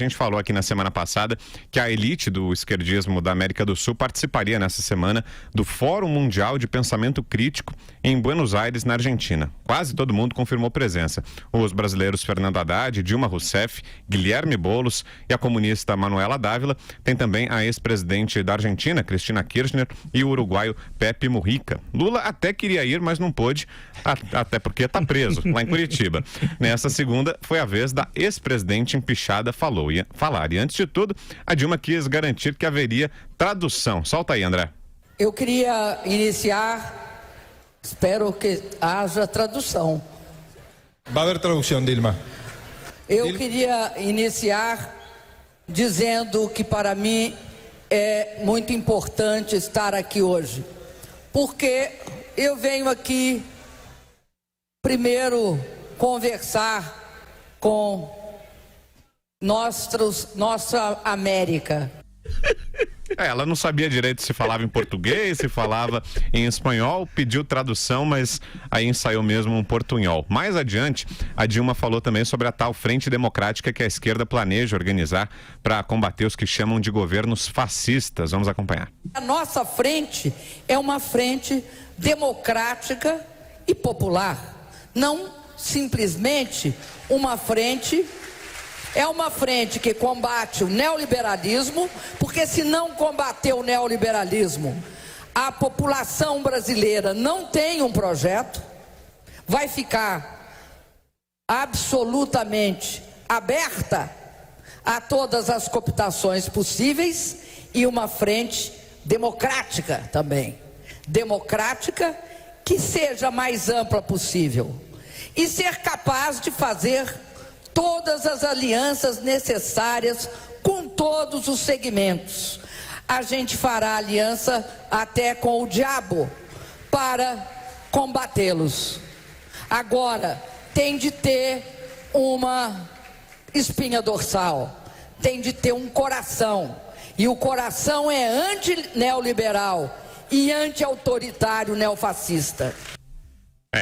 A gente falou aqui na semana passada que a elite do esquerdismo da América do Sul participaria nessa semana do Fórum Mundial de Pensamento Crítico em Buenos Aires, na Argentina. Quase todo mundo confirmou presença. Os brasileiros Fernando Haddad, Dilma Rousseff, Guilherme Boulos e a comunista Manuela Dávila. Tem também a ex-presidente da Argentina, Cristina Kirchner, e o uruguaio Pepe Mujica. Lula até queria ir, mas não pôde, até porque está preso lá em Curitiba. Nessa segunda, foi a vez da ex-presidente empichada falar. E antes de tudo, a Dilma quis garantir que haveria tradução. Solta aí, André. Eu queria iniciar, espero que haja tradução. Vai haver tradução, Dilma. Eu queria iniciar dizendo que para mim é muito importante estar aqui hoje, porque eu venho aqui primeiro conversar com nossa América. Ela não sabia direito se falava em português, se falava em espanhol, pediu tradução, mas aí ensaiou mesmo um portunhol. Mais adiante, a Dilma falou também sobre a tal frente democrática que a esquerda planeja organizar para combater os que chamam de governos fascistas. Vamos acompanhar. A nossa frente é uma frente democrática e popular, não simplesmente uma frente. É uma frente que combate o neoliberalismo, porque se não combater o neoliberalismo, a população brasileira não tem um projeto, vai ficar absolutamente aberta a todas as cooptações possíveis, e uma frente democrática também, democrática que seja mais ampla possível e ser capaz de fazer todas as alianças necessárias com todos os segmentos. A gente fará aliança até com o diabo para combatê-los. Agora, tem de ter uma espinha dorsal, tem de ter um coração. E o coração é anti-neoliberal e anti-autoritário neofascista.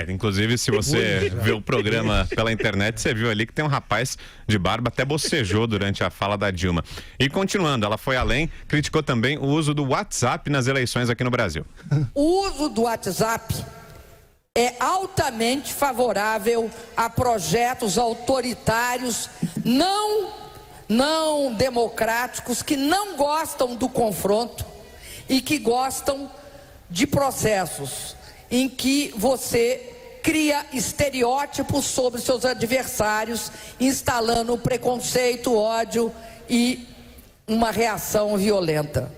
Inclusive, se você vê o programa pela internet, você viu ali que tem um rapaz de barba, até bocejou durante a fala da Dilma. E continuando, ela foi além, criticou também o uso do WhatsApp nas eleições aqui no Brasil. O uso do WhatsApp é altamente favorável a projetos autoritários, não democráticos, que não gostam do confronto e que gostam de processos em que você cria estereótipos sobre seus adversários, instalando preconceito, ódio e uma reação violenta.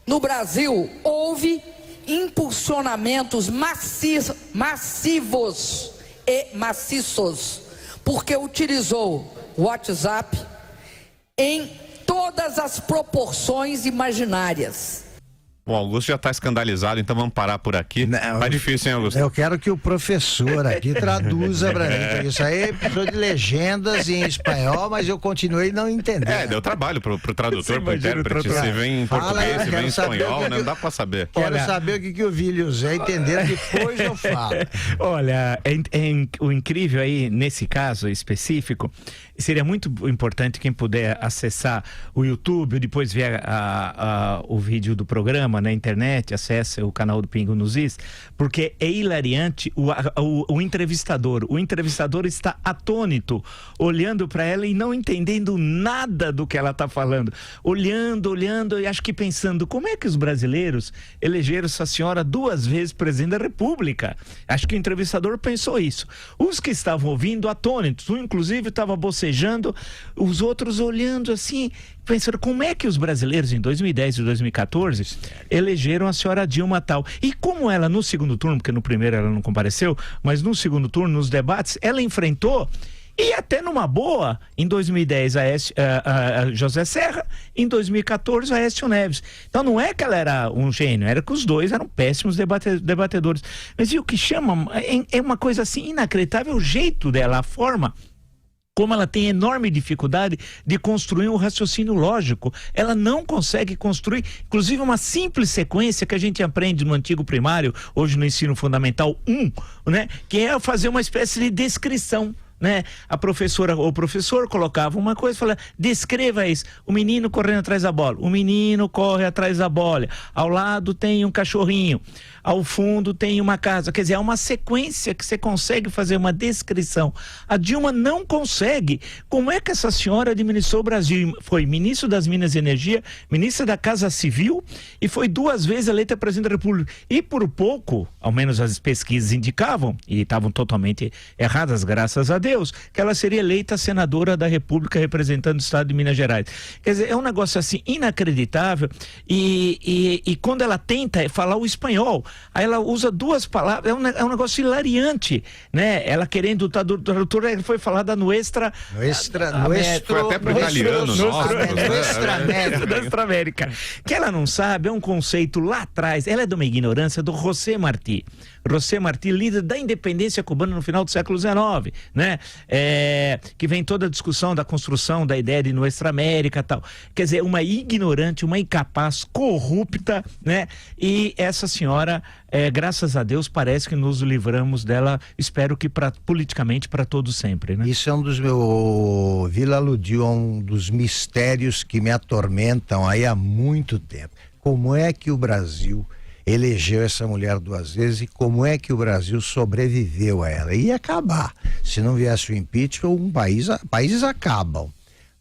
No Brasil, houve impulsionamentos massivos e maciços, porque utilizou o WhatsApp em todas as proporções imaginárias. O Augusto já está escandalizado, então vamos parar por aqui. Tá difícil, hein, Augusto? Eu quero que o professor aqui traduza para mim. Isso aí precisou de legendas em espanhol, mas eu continuei não entendendo. Deu trabalho pro tradutor, pro intérprete. Se vem em português, se vem em espanhol, não dá para saber. Quero saber o que o Vílio Zé entender, depois eu falo. Olha, o incrível aí, nesse caso específico, seria muito importante quem puder acessar o YouTube, depois ver o vídeo do programa na internet, acesse o canal do Pingo nos Is, porque é hilariante o entrevistador. O entrevistador está atônito, olhando para ela e não entendendo nada do que ela está falando. Olhando, e acho que pensando, como é que os brasileiros elegeram essa senhora 2 vezes presidente da República? Acho que o entrevistador pensou isso. Os que estavam ouvindo, atônitos, um inclusive estava bocejando, os outros olhando assim, pensando como é que os brasileiros em 2010 e 2014 elegeram a senhora Dilma tal. E como ela no segundo turno, porque no primeiro ela não compareceu, mas no segundo turno, nos debates, ela enfrentou, e até numa boa, em 2010 a José Serra, em 2014 a Aécio Neves. Então não é que ela era um gênio, era que os dois eram péssimos debatedores. Mas e o que chama, é uma coisa assim inacreditável, o jeito dela, a forma como ela tem enorme dificuldade de construir um raciocínio lógico. Ela não consegue construir, inclusive, uma simples sequência que a gente aprende no antigo primário, hoje no ensino fundamental 1, né? Que é fazer uma espécie de descrição, né? A professora ou o professor colocava uma coisa e falava, descreva isso, o menino correndo atrás da bola, o menino corre atrás da bola, ao lado tem um cachorrinho, ao fundo tem uma casa, quer dizer, é uma sequência que você consegue fazer uma descrição. A Dilma não consegue. Como é que essa senhora administrou o Brasil? Foi ministro das Minas e Energia, ministra da Casa Civil e foi 2 vezes eleita presidente da República. E por pouco, ao menos as pesquisas indicavam, e estavam totalmente erradas, graças a Deus, que ela seria eleita senadora da República representando o estado de Minas Gerais. Quer dizer, é um negócio assim inacreditável e quando ela tenta falar o espanhol, aí ela usa 2 palavras, é um negócio hilariante, né? Ela querendo, tradutora foi falada nuestra foi até pro italiano, Nuestra América. Que ela não sabe, é um conceito lá atrás, ela é de uma ignorância do José Martí. José Martí, líder da independência cubana no final do século XIX, né? Que vem toda a discussão da construção da ideia de Nuestra América e tal. Quer dizer, uma ignorante, uma incapaz, corrupta, né? E essa senhora, graças a Deus, parece que nos livramos dela, espero que politicamente para todos sempre, né? Isso é um dos meus... O Vila aludiu a um dos mistérios que me atormentam aí há muito tempo. Como é que o Brasil elegeu essa mulher 2 vezes e como é que o Brasil sobreviveu a ela? Ia acabar. Se não viesse o impeachment, países acabam,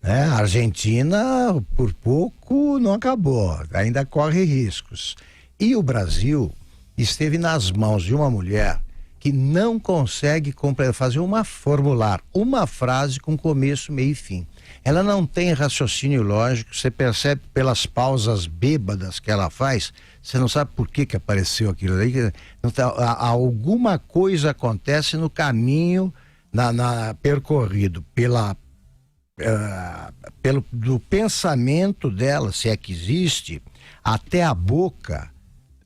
né? A Argentina, por pouco, não acabou. Ainda corre riscos. E o Brasil esteve nas mãos de uma mulher que não consegue fazer formular uma frase com começo, meio e fim. Ela não tem raciocínio lógico, você percebe pelas pausas bêbadas que ela faz, você não sabe por que apareceu aquilo aí. Alguma coisa acontece no caminho percorrido do pensamento dela, se é que existe, até a boca.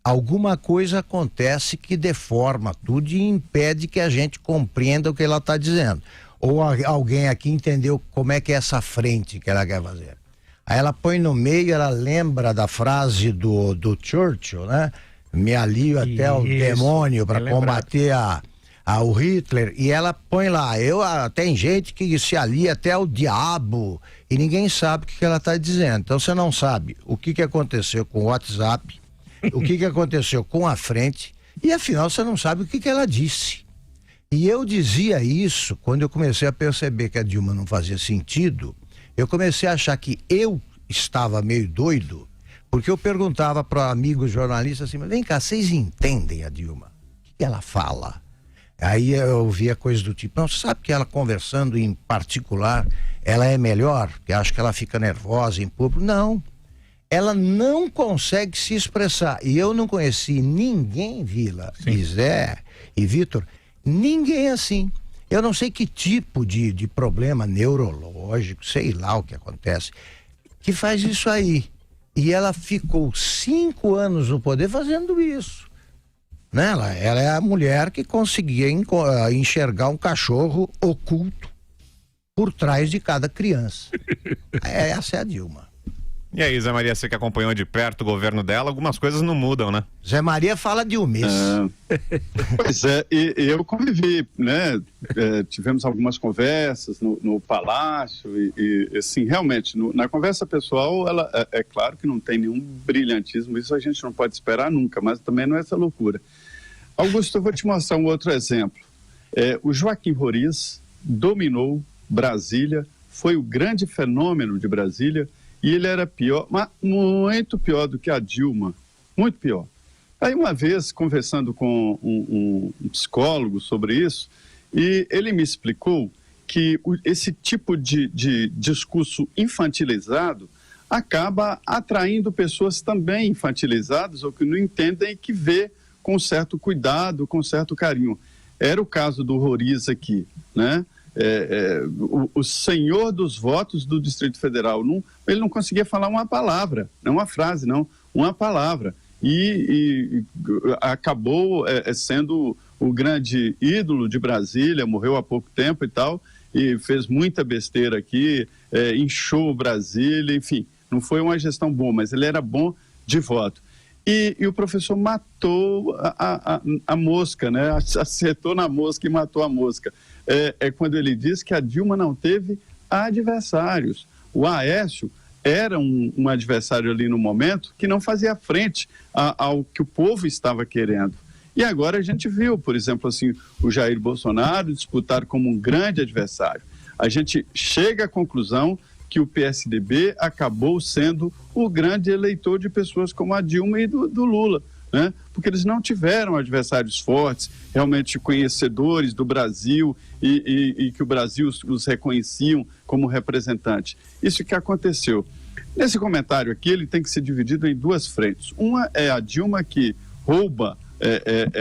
Alguma coisa acontece que deforma tudo e impede que a gente compreenda o que ela está dizendo. Ou alguém aqui entendeu como é que é essa frente que ela quer fazer. Aí ela põe no meio, ela lembra da frase do Churchill, né? Me alio até o demônio para combater o Hitler. E ela põe lá, tem gente que se alia até ao diabo e ninguém sabe o que ela está dizendo. Então você não sabe o que aconteceu com o WhatsApp, o que aconteceu com a frente e afinal você não sabe o que ela disse. E eu dizia isso quando eu comecei a perceber que a Dilma não fazia sentido. Eu comecei a achar que eu estava meio doido, porque eu perguntava para amigos jornalistas assim, mas vem cá, vocês entendem a Dilma? O que ela fala? Aí eu ouvia coisas do tipo, não, você sabe que ela conversando em particular, ela é melhor, porque acho que ela fica nervosa em público. Não, ela não consegue se expressar. E eu não conheci ninguém, Vila, e Zé e Vitor, ninguém assim. Eu não sei que tipo de problema neurológico, sei lá o que acontece, que faz isso aí. E ela ficou 5 anos no poder fazendo isso. Né? Ela é a mulher que conseguia enxergar um cachorro oculto por trás de cada criança. Essa é a Dilma. E aí, Zé Maria, você que acompanhou de perto o governo dela, algumas coisas não mudam, né? Zé Maria fala de um mês. Pois é, e eu convivi, né? Tivemos algumas conversas no Palácio e assim, realmente, na conversa pessoal, ela é claro que não tem nenhum brilhantismo, isso a gente não pode esperar nunca, mas também não é essa loucura. Augusto, eu vou te mostrar um outro exemplo. O Joaquim Roriz dominou Brasília, foi o grande fenômeno de Brasília, e ele era pior, mas muito pior do que a Dilma, muito pior. Aí uma vez, conversando com um psicólogo sobre isso, e ele me explicou que esse tipo de discurso infantilizado acaba atraindo pessoas também infantilizadas ou que não entendem e que vê com certo cuidado, com certo carinho. Era o caso do Roriz aqui, né? O senhor dos votos do Distrito Federal, ele não conseguia falar uma palavra, não uma frase, não, uma palavra. E acabou sendo o grande ídolo de Brasília, morreu há pouco tempo e tal, e fez muita besteira aqui, inchou Brasília, enfim, não foi uma gestão boa, mas ele era bom de voto. E o professor matou a mosca, né? Acertou na mosca e matou a mosca. É quando ele diz que a Dilma não teve adversários. O Aécio era um adversário ali no momento que não fazia frente ao que o povo estava querendo. E agora a gente viu, por exemplo, assim, o Jair Bolsonaro disputar como um grande adversário. A gente chega à conclusão que o PSDB acabou sendo o grande eleitor de pessoas como a Dilma e do Lula, né? Porque eles não tiveram adversários fortes, realmente conhecedores do Brasil e que o Brasil os reconheciam como representante. Isso que aconteceu. Nesse comentário aqui, ele tem que ser dividido em duas frentes. Uma é a Dilma, que rouba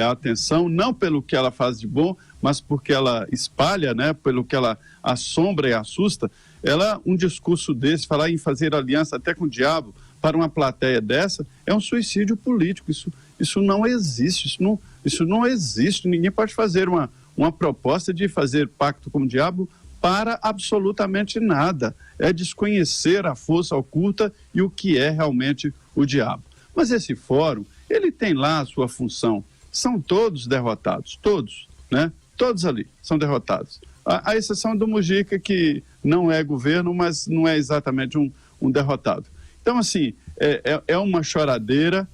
a atenção, não pelo que ela faz de bom, mas porque ela espalha, né? Pelo que ela assombra e assusta. Um discurso desse, falar em fazer aliança até com o diabo para uma plateia dessa, é um suicídio político. Isso não existe, isso não existe. Ninguém pode fazer uma proposta de fazer pacto com o diabo para absolutamente nada. É desconhecer a força oculta e o que é realmente o diabo. Mas esse fórum, ele tem lá a sua função. São todos derrotados, todos, né? Todos ali são derrotados. A exceção do Mujica, que não é governo, mas não é exatamente um derrotado. Então, assim, é uma choradeira,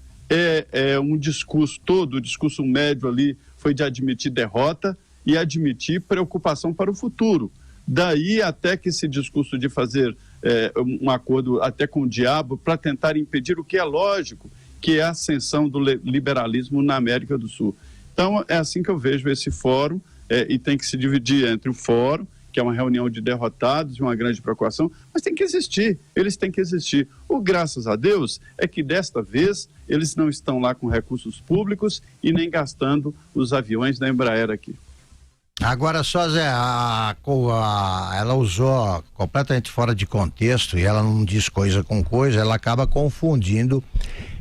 um discurso todo, o discurso médio ali foi de admitir derrota e admitir preocupação para o futuro. Daí até que esse discurso de fazer um acordo até com o diabo para tentar impedir o que é lógico, que é a ascensão do liberalismo na América do Sul. Então, é assim que eu vejo esse fórum, e tem que se dividir entre o fórum, que é uma reunião de derrotados e uma grande preocupação, mas tem que existir, eles têm que existir. Graças a Deus, é que desta vez eles não estão lá com recursos públicos e nem gastando os aviões da Embraer aqui. Agora só, Zé, ela usou completamente fora de contexto e ela não diz coisa com coisa, ela acaba confundindo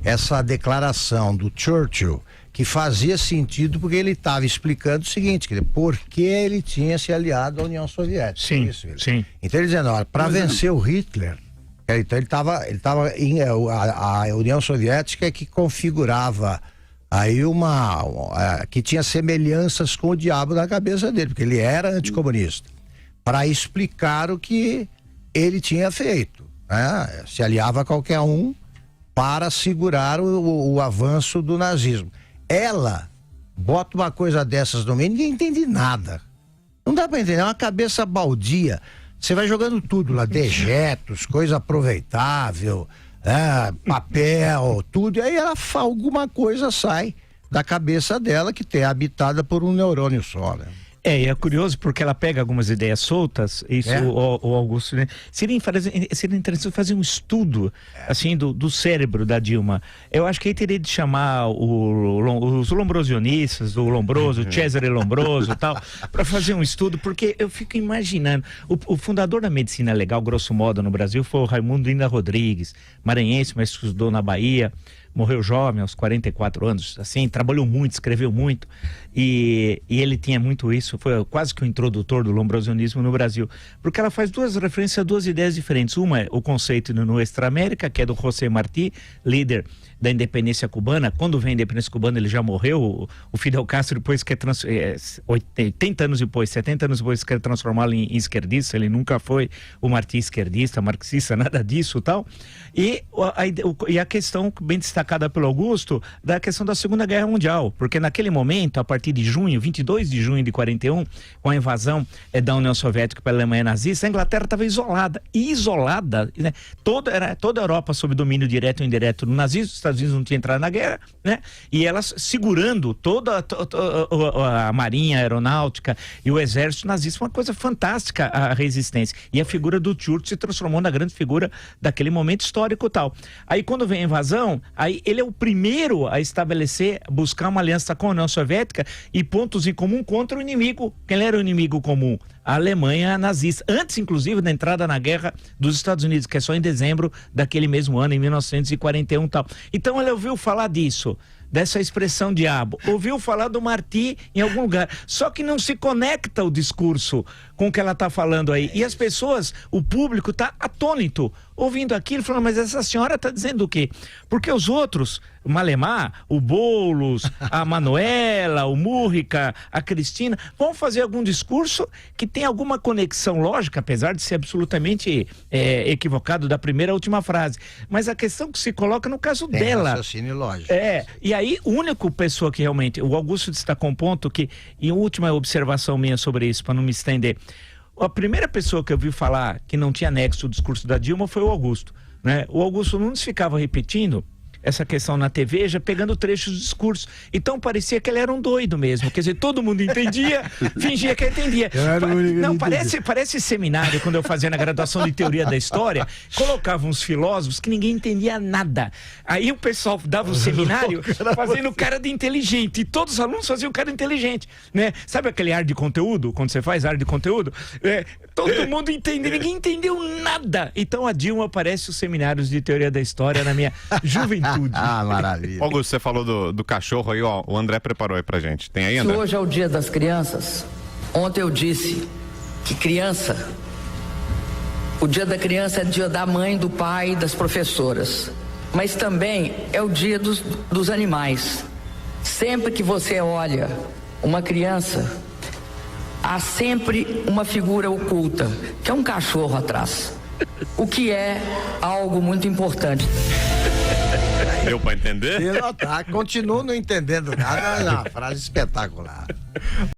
essa declaração do Churchill, que fazia sentido porque ele estava explicando o seguinte, por que ele tinha se aliado à União Soviética. Sim, isso, sim. Então ele dizendo, olha, para vencer o Hitler, então ele estava a União Soviética é que configurava aí que tinha semelhanças com o diabo na cabeça dele, porque ele era anticomunista, para explicar o que ele tinha feito, né? Se aliava a qualquer um para segurar o avanço do nazismo. Ela bota uma coisa dessas no meio, ninguém entende nada. Não dá para entender, é uma cabeça baldia. Você vai jogando tudo lá, dejetos, coisa aproveitável, papel, tudo, e aí alguma coisa sai da cabeça dela que é habitada por um neurônio só, né? E é curioso porque ela pega algumas ideias soltas, o Augusto, né? Seria interessante fazer um estudo, assim, do cérebro da Dilma. Eu acho que aí teria de chamar os lombrosianistas, o Lombroso, o Cesare Lombroso e tal, para fazer um estudo, porque eu fico imaginando, o fundador da medicina legal, grosso modo, no Brasil, foi o Raimundo Inda Rodrigues, maranhense, mas estudou na Bahia, morreu jovem, aos 44 anos, assim, trabalhou muito, escreveu muito, e ele tinha muito isso, foi quase que o introdutor do lombrosianismo no Brasil, porque ela faz duas referências a duas ideias diferentes. Uma é o conceito no Nuestra América, que é do José Martí, líder da independência cubana. Quando vem a independência cubana, ele já morreu, o Fidel Castro depois quer 80 anos depois, 70 anos depois, quer transformá-lo em esquerdista. Ele nunca foi o Martí esquerdista, marxista, nada disso, tal. E a questão bem destacada pelo Augusto, da questão da Segunda Guerra Mundial, porque naquele momento, a partir de junho, 22 de junho de 41, com a invasão da União Soviética pela Alemanha nazista, a Inglaterra estava isolada, né? Toda a Europa sob domínio direto ou indireto do nazismo. Os Estados Unidos não tinham entrado na guerra, né? E elas segurando toda a marinha, a aeronáutica e o exército nazista, uma coisa fantástica a resistência. E a figura do Churchill se transformou na grande figura daquele momento histórico e tal. Aí quando vem a invasão, aí ele é o primeiro a estabelecer, buscar uma aliança com a União Soviética e pontos em comum contra o inimigo. Quem era o inimigo comum? A Alemanha nazista, antes inclusive da entrada na guerra dos Estados Unidos, que é só em dezembro daquele mesmo ano, em 1941 e tal. Então ele ouviu falar disso, dessa expressão diabo, ouviu falar do Martí em algum lugar, só que não se conecta o discurso com o que ela está falando aí. E as pessoas, o público está atônito, ouvindo aquilo, falando, mas essa senhora está dizendo o quê? Porque os outros, o Malemar, o Boulos, a Manuela, o Múrrica, a Cristina, vão fazer algum discurso que tem alguma conexão lógica, apesar de ser absolutamente equivocado da primeira à última frase. Mas a questão que se coloca no caso Tem dela. raciocínio lógico. E aí, a única pessoa que realmente, o Augusto destacou um ponto que, e última observação minha sobre isso, para não me estender, a primeira pessoa que eu vi falar que não tinha nexo o discurso da Dilma foi o Augusto, né? O Augusto Nunes ficava repetindo essa questão na TV, já pegando trechos do discurso. Então parecia que ele era um doido mesmo. Quer dizer, todo mundo entendia, fingia que entendia. Não, parece seminário, quando eu fazia na graduação de teoria da história, colocavam uns filósofos que ninguém entendia nada. Aí o pessoal dava o seminário fazendo cara de inteligente. E todos os alunos faziam cara inteligente, né? Sabe aquele ar de conteúdo? Quando você faz ar de conteúdo? Todo mundo entende, ninguém entendeu nada. Então a Dilma parece os seminários de teoria da história na minha juventude. Ah, maravilha. Augusto, você falou do cachorro aí, ó, o André preparou aí pra gente. Tem aí, André? Hoje é o Dia das Crianças. Ontem eu disse que o Dia da Criança é dia da mãe, do pai, das professoras. Mas também é o dia dos animais. Sempre que você olha uma criança, há sempre uma figura oculta, que é um cachorro atrás. O que é algo muito importante. Deu pra entender? Continuo não entendendo nada, mas é uma frase espetacular.